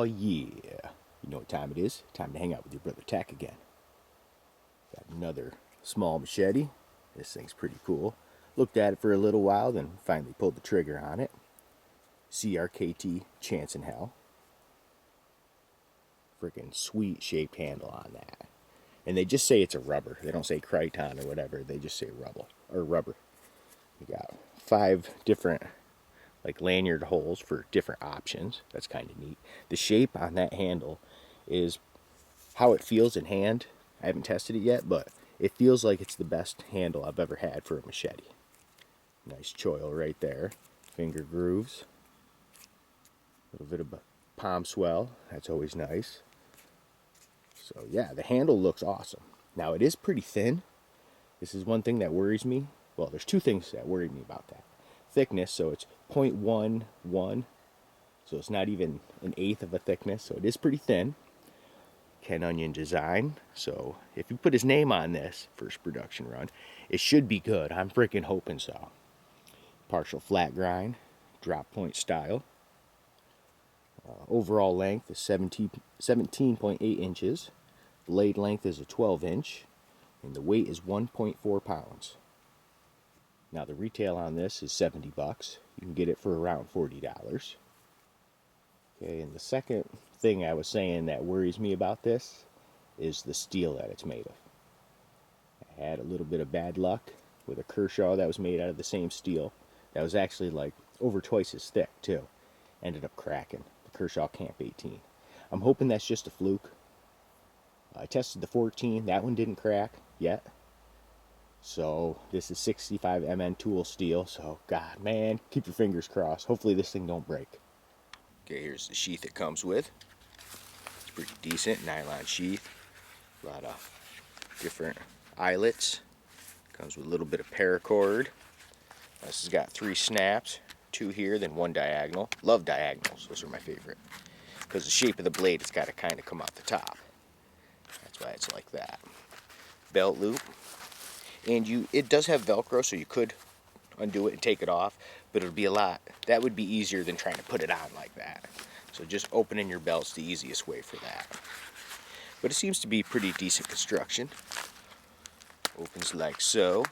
Oh yeah, you know what time it is? Time to hang out with your brother Tack again. Got another small machete. This thing's pretty cool. Looked at it for a little while, then finally pulled the trigger on it. CRKT ChanceinHell. Freaking sweet shaped handle on that. And they just say it's a rubber. They don't say Criton or whatever. They just say rubber. You got 5 different like lanyard holes for different options. That's kind of neat. The shape on that handle is how it feels in hand. I haven't tested it yet, but it feels like it's the best handle I've ever had for a machete. Nice choil right there. Finger grooves. A little bit of a palm swell. That's always nice. So yeah, the handle looks awesome. Now it is pretty thin. This is one thing that worries me. Well, there's 2 things that worry me about that. Thickness, so it's 0.11, so it's not even an eighth of a thickness, so it is pretty thin. Ken Onion design, so if you put his name on this first production run, it should be good. I'm freaking hoping so. Partial flat grind, drop point style. Overall length is 17.8 inches. Blade length is a 12-inch, and the weight is 1.4 pounds. Now the retail on this is $70. You can get it for around $40. Okay, and the second thing I was saying that worries me about this is the steel that it's made of. I had a little bit of bad luck with a Kershaw that was made out of the same steel. That was actually like over twice as thick too. Ended up cracking. The Kershaw Camp 18. I'm hoping that's just a fluke. I tested the 14. That one didn't crack yet. So this is 65 MN tool steel. So God, man, keep your fingers crossed. Hopefully this thing don't break. Okay, here's the sheath it comes with. It's pretty decent, nylon sheath. A lot of different eyelets. Comes with a little bit of paracord. This has got 3 snaps, 2 here, then 1 diagonal. Love diagonals, those are my favorite. Because the shape of the blade, it's got to kind of come out the top. That's why it's like that. Belt loop. And it does have Velcro, so you could undo it and take it off, but it'll be that would be easier than trying to put it on like that. So just opening your belt's the easiest way for that. But it seems to be pretty decent construction. Opens like so.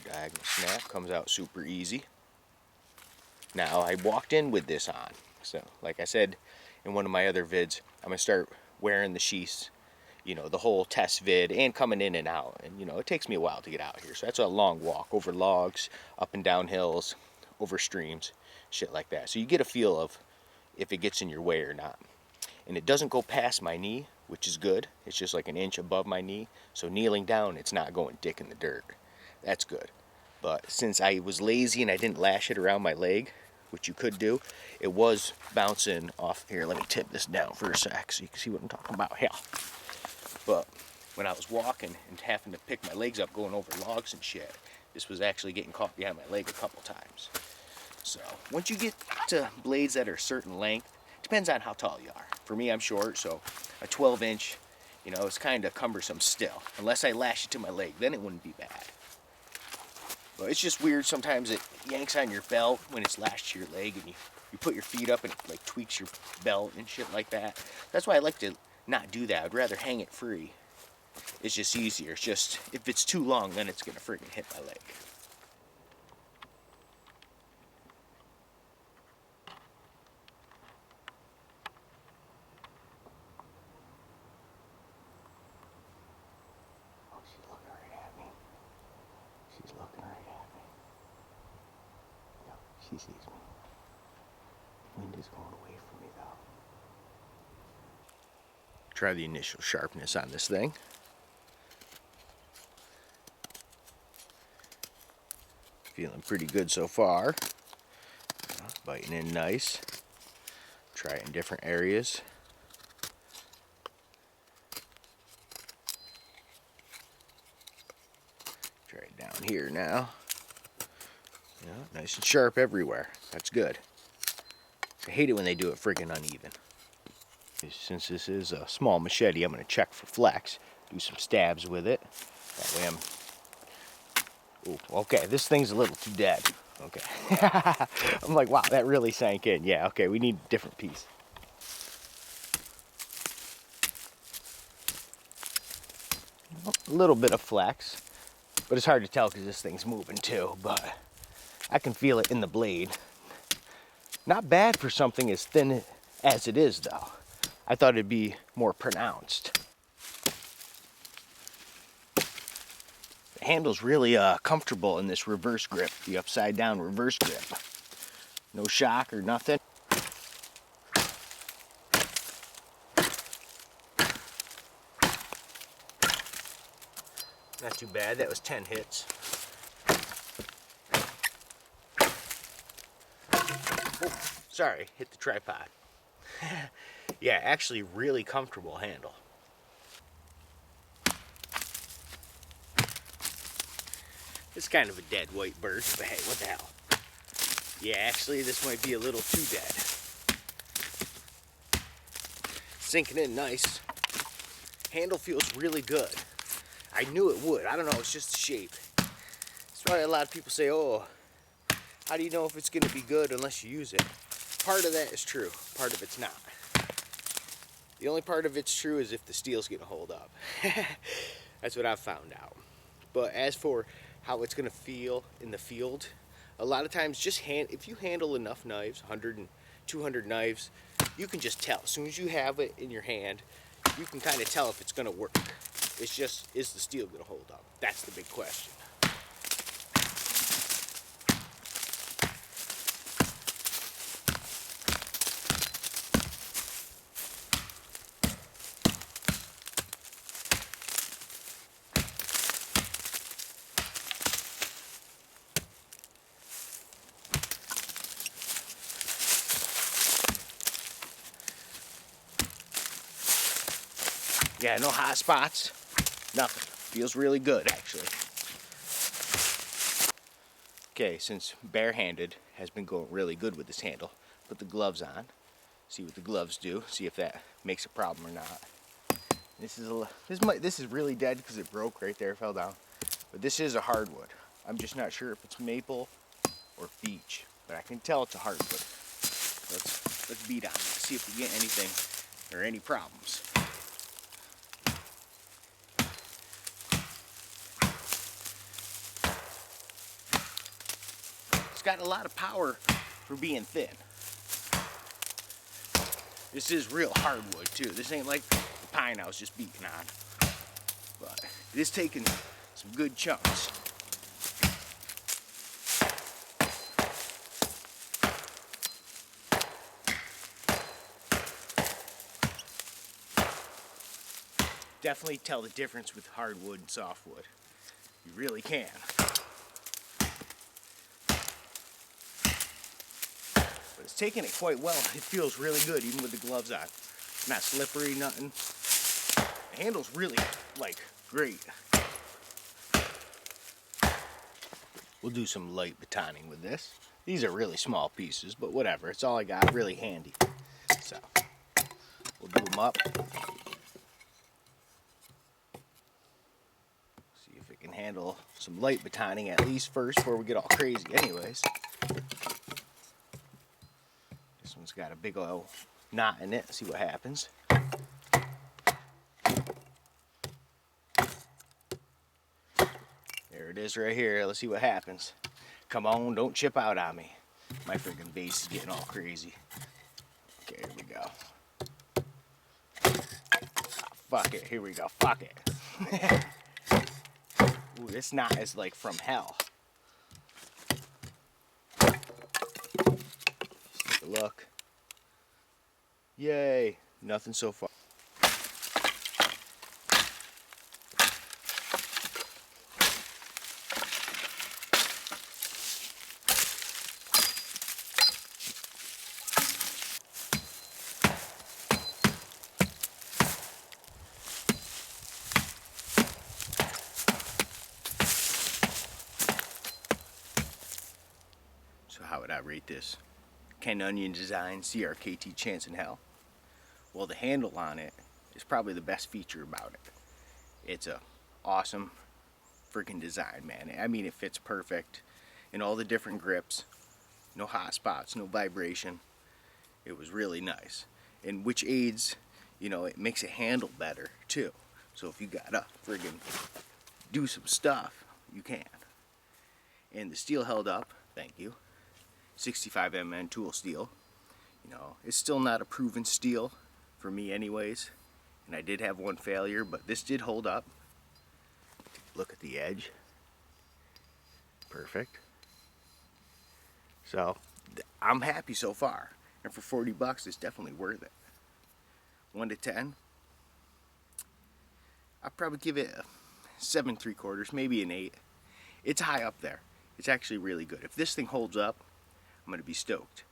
Diagonal snap comes out super easy. Now I walked in with this on, so like I said in one of my other vids, I'm gonna start wearing the sheaths, you know, the whole test vid and coming in and out, and you know it takes me a while to get out here, so that's a long walk over logs, up and down hills, over streams, shit like that, so you get a feel of if it gets in your way or not. And it doesn't go past my knee, which is good. It's just like an inch above my knee, so kneeling down it's not going dick in the dirt. That's good. But since I was lazy and I didn't lash it around my leg, which you could do, it was bouncing off. Here, let me tip this down for a sec so you can see what I'm talking about. Yeah. But when I was walking and having to pick my legs up going over logs and shit, this was actually getting caught behind my leg a couple times. So once you get to blades that are a certain length, depends on how tall you are. For me, I'm short, so a 12-inch, you know, it's kind of cumbersome still. Unless I lash it to my leg, then it wouldn't be bad. But it's just weird, sometimes it yanks on your belt when it's lashed to your leg, and you put your feet up and it like tweaks your belt and shit like that. That's why I like to not do that. I'd rather hang it free. It's just easier. It's just, if it's too long, then it's gonna freaking hit my leg. Oh, she's looking right at me. She's looking right at me. No, she sees me. Wind is going away from me though. Try the initial sharpness on this thing. Feeling pretty good so far. Biting in nice. Try it in different areas. Try it down here now. Yeah, nice and sharp everywhere. That's good. I hate it when they do it friggin' uneven. Since this is a small machete, I'm going to check for flex. Do some stabs with it. That way I'm... Ooh, okay, this thing's a little too dead. Okay. I'm like, wow, that really sank in. Yeah, okay, we need a different piece. a little bit of flex, but it's hard to tell because this thing's moving too, but I can feel it in the blade. Not bad for something as thin as it is though. I thought it'd be more pronounced. The handle's really comfortable in this reverse grip, the upside down reverse grip. No shock or nothing. Not too bad, that was 10 hits. Oh, sorry, hit the tripod. Yeah, actually really comfortable handle. It's kind of a dead weight burst, but hey, what the hell. Yeah, actually this might be a little too dead. Sinking in nice. Handle feels really good. I knew it would. I don't know, it's just the shape. That's why a lot of people say, oh, how do you know if it's going to be good unless you use it? Part of that is true. Part of it's not. The only part of it's true is if the steel's going to hold up. That's what I've found out. But as for how it's going to feel in the field, a lot of times just if you handle enough knives, 100 and 200 knives, you can just tell. As soon as you have it in your hand, you can kind of tell if it's going to work. It's just, is the steel going to hold up? That's the big question. Yeah, no hot spots, nothing. Feels really good, actually. Okay, since barehanded has been going really good with this handle, put the gloves on, see what the gloves do, see if that makes a problem or not. This is really dead because it broke right there, fell down. But this is a hardwood. I'm just not sure if it's maple or beech, but I can tell it's a hardwood. Let's beat on it, see if we get anything or any problems. It's got a lot of power for being thin. This is real hardwood too. This ain't like the pine I was just beating on. But it is taking some good chunks. Definitely tell the difference with hardwood and softwood. You really can. But it's taking it quite well. It feels really good even with the gloves on. Not slippery, nothing. The handle's really, like, great. We'll do some light batoning with this. These are really small pieces, but whatever. It's all I got, really handy. So, we'll do them up. See if it can handle some light batoning at least first before we get all crazy anyways. This one's got a big old knot in it. See what happens. There it is right here. Let's see what happens. Come on, don't chip out on me. My freaking base is getting all crazy. Okay, here we go. Oh, fuck it. Here we go. Fuck it. Ooh, this knot is like from hell. Let's take a look. Yay. Nothing so far. So how would I rate this? Ken Onion Design CRKT ChanceinHell. Well, the handle on it is probably the best feature about it. It's a awesome freaking design, man. I mean, it fits perfect in all the different grips. No hot spots, no vibration. It was really nice. And which aids, you know, it makes it handle better too. So if you got a friggin' do some stuff, you can. And the steel held up, thank you. 65 tool steel. You know, it's still not a proven steel for me anyways. And I did have one failure, but this did hold up. Look at the edge. Perfect. So, I'm happy so far. And for 40 bucks, it's definitely worth it. 1 to 10. I'd probably give it a 7 3/4, maybe an 8. It's high up there. It's actually really good. If this thing holds up, I'm going to be stoked.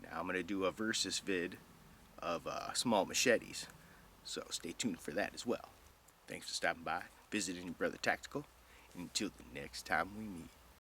Now I'm going to do a versus vid of small machetes. So stay tuned for that as well. Thanks for stopping by, visiting Brother Tactical. And until the next time we meet.